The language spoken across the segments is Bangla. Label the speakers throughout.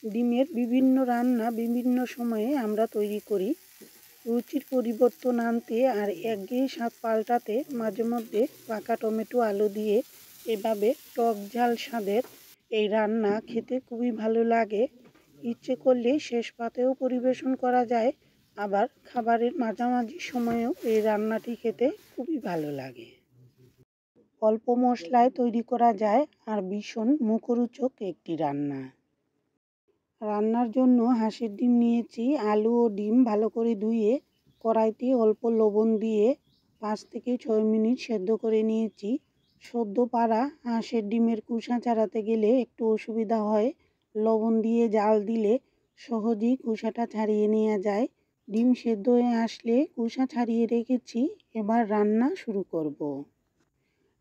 Speaker 1: ডিমের বিভিন্ন রান্না বিভিন্ন সময়ে আমরা তৈরি করি। রুচির পরিবর্তন আনতে আর একঘেয়ে স্বাদ পাল্টাতে মাঝে মধ্যে পাকা টমেটো আলু দিয়ে এভাবে টক ঝাল স্বাদের এই রান্না খেতে খুবই ভালো লাগে। ইচ্ছে করলে শেষ পাতেও পরিবেশন করা যায়, আবার খাবারের মাঝামাঝি সময়েও এই রান্নাটি খেতে খুবই ভালো লাগে। অল্প মশলায় তৈরি করা যায় আর ভীষণ মুখরোচক একটি রান্না। রান্নার জন্য হাঁসের ডিম নিয়েছি। আলু ও ডিম ভালো করে ধুয়ে কড়াইতে অল্প লবণ দিয়ে 5 থেকে 6 মিনিট সেদ্ধ করে নিয়েছি। সদ্য পাড়া হাঁসের ডিমের কুসা ছাড়াতে গেলে একটু অসুবিধা হয়। লবণ দিয়ে জাল দিলে সহজেই কুসাটা ছাড়িয়ে নেওয়া যায়। ডিম সেদ্ধ হয়ে আসলে কুসা ছাড়িয়ে রেখেছি, এবার রান্না শুরু করব।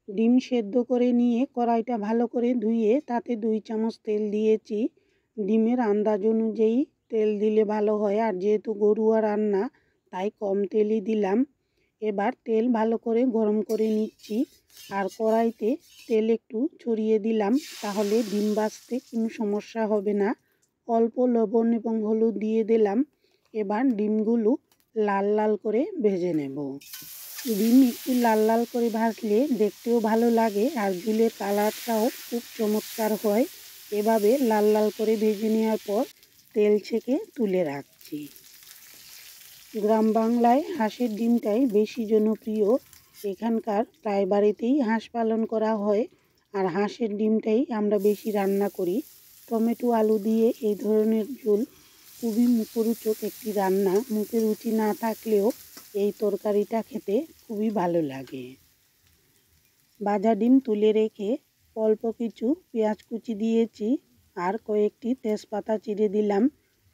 Speaker 1: ডিম সেদ্ধ করে নিয়ে কড়াইটা ভালো করে ধুয়ে তাতে 2 চামচ তেল দিয়েছি। ডিমের আন্দাজ অনুযায়ী তেল দিলে ভালো হয়, আর যেহেতু গরুয়া রান্না তাই কম তেলই দিলাম। এবার তেল ভালো করে গরম করে নিচ্ছি, আর কড়াইতে তেল একটু ছড়িয়ে দিলাম, তাহলে ডিম ভাজতে কোনো সমস্যা হবে না। অল্প লবণ এবং হলুদ দিয়ে দিলাম। এবার ডিমগুলো লাল লাল করে ভেজে নেব। ডিম একটু লাল লাল করে ভাজলে দেখতেও ভালো লাগে আর ঝুলের কালারটাও খুব চমৎকার হয়। এভাবে লাল লাল করে ভেজে নেওয়ার পর তেল ছেঁকে তুলে রাখছি। গ্রাম বাংলায় হাঁসের ডিমটাই বেশি জনপ্রিয়। এখানকার প্রায় বাড়িতেই হাঁস পালন করা হয়, আর হাঁসের ডিমটাই আমরা বেশি রান্না করি। টমেটো আলু দিয়ে এই ধরনের ঝোল খুবই মুখরোচক একটি রান্না। মুখে রুচি না থাকলেও এই তরকারিটা খেতে খুবই ভালো লাগে। ভাজা ডিম তুলে রেখে অল্প কিছু পেঁয়াজ কুচি দিয়েছি আর কয়েকটি তেজপাতা চিড়ে দিলাম।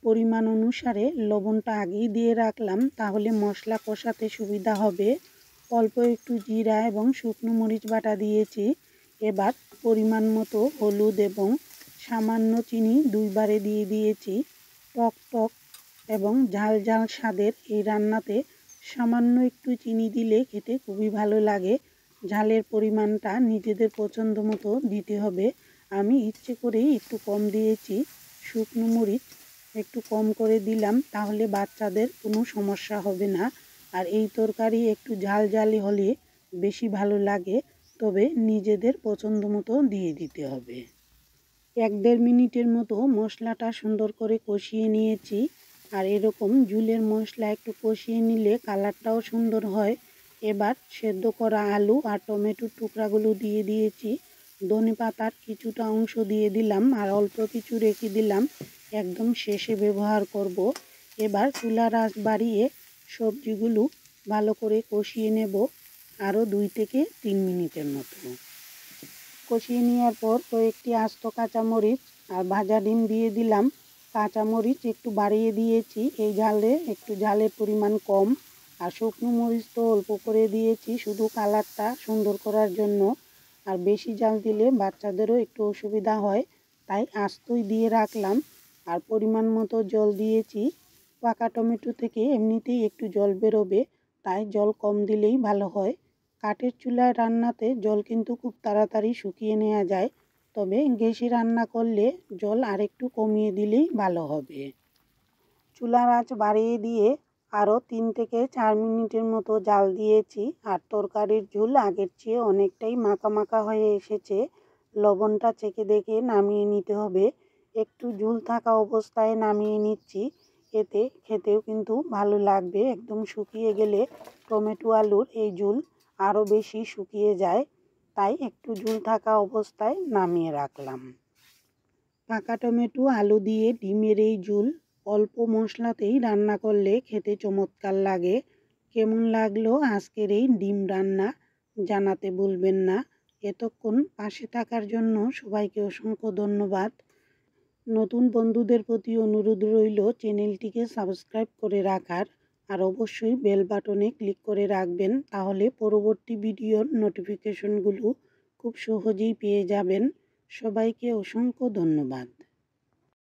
Speaker 1: পরিমাণ অনুসারে লবণটা আগেই দিয়ে রাখলাম, তাহলে মশলা কষাতে সুবিধা হবে। অল্প একটু জিরা এবং শুকনো মরিচ বাটা দিয়েছি। এবার পরিমাণ মতো হলুদ এবং সামান্য চিনি 2 বারে দিয়ে দিয়েছি। টক টক এবং ঝাল ঝাল স্বাদের এই রান্নাতে সামান্য একটু চিনি দিলে খেতে খুবই ভালো লাগে। ঝালের পরিমাণটা নিজেদের পছন্দ মতো দিতে হবে। আমি ইচ্ছে করেই একটু কম দিয়েছি। শুকনো মরিচ একটু কম করে দিলাম, তাহলে বাচ্চাদের কোনো সমস্যা হবে না। আর এই তরকারি একটু ঝাল ঝালি হলে বেশি ভালো লাগে, তবে নিজেদের পছন্দ মতো দিয়ে দিতে হবে। 1-1.5 মিনিটের মতো মশলাটা সুন্দর করে কষিয়ে নিয়েছি। আর এরকম ঝুলের মশলা একটু কষিয়ে নিলে কালারটাও সুন্দর হয়। এবার সেদ্ধ করা আলু আর টমেটোর টুকরাগুলো দিয়ে দিয়েছি। ধনেপাতার কিছুটা অংশ দিয়ে দিলাম আর অল্প কিছু রেখে দিলাম, একদম শেষে ব্যবহার করব। এবার চুলার আঁচ বাড়িয়ে সবজিগুলো ভালো করে কষিয়ে নেব আরও 2 থেকে 3 মিনিটের মতো। কষিয়ে নেওয়ার পর কয়েকটি আস্ত কাঁচামরিচ আর ভাজা ডিম দিয়ে দিলাম। কাঁচামরিচ একটু বাড়িয়ে দিয়েছি, এই ঝালে একটু ঝালের পরিমাণ কম। আর শুকনো মরিচ তো অল্প করে দিয়েছি, শুধু কালারটা সুন্দর করার জন্য। আর বেশি ঝাল দিলে বাচ্চাদেরও একটু অসুবিধা হয়, তাই আস্তই দিয়ে রাখলাম। আর পরিমাণ মতো জল দিয়েছি। পাকা টমেটো থেকে এমনিতেই একটু জল বেরোবে, তাই জল কম দিলেই ভালো হয়। কাঠের চুলায় রান্নাতে জল কিন্তু খুব তাড়াতাড়ি শুকিয়ে নেওয়া যায়, তবে গ্যাসে রান্না করলে জল আরেকটু কমিয়ে দিলেই ভালো হবে। চুলার আঁচ বাড়িয়ে দিয়ে আরও 3 থেকে 4 মিনিটের মতো জাল দিয়েছি। আর তরকারির ঝোল আগের চেয়ে অনেকটাই মাখা মাখা হয়ে এসেছে। লবণটা চেখে দেখে নামিয়ে নিতে হবে। একটু ঝোল থাকা অবস্থায় নামিয়ে নিচ্ছি, এতে খেতেও কিন্তু ভালো লাগবে। একদম শুকিয়ে গেলে টমেটো আলুর এই ঝোল আরও বেশি শুকিয়ে যায়, তাই একটু ঝোল থাকা অবস্থায় নামিয়ে রাখলাম। পাকা টমেটো আলু দিয়ে ডিমের এই ঝোল অল্প মশলাতেই রান্না করলে খেতে চমৎকার লাগে। কেমন লাগলো আজকের এই ডিম রান্না জানাতে ভুলবেন না। এতক্ষণ পাশে থাকার জন্য সবাইকে অসংখ্য ধন্যবাদ। নতুন বন্ধুদের প্রতি অনুরোধ রইল চ্যানেলটিকে সাবস্ক্রাইব করে রাখার, আর অবশ্যই বেল বাটনে ক্লিক করে রাখবেন, তাহলে পরবর্তী ভিডিওর নোটিফিকেশনগুলো খুব সহজেই পেয়ে যাবেন। সবাইকে অসংখ্য ধন্যবাদ।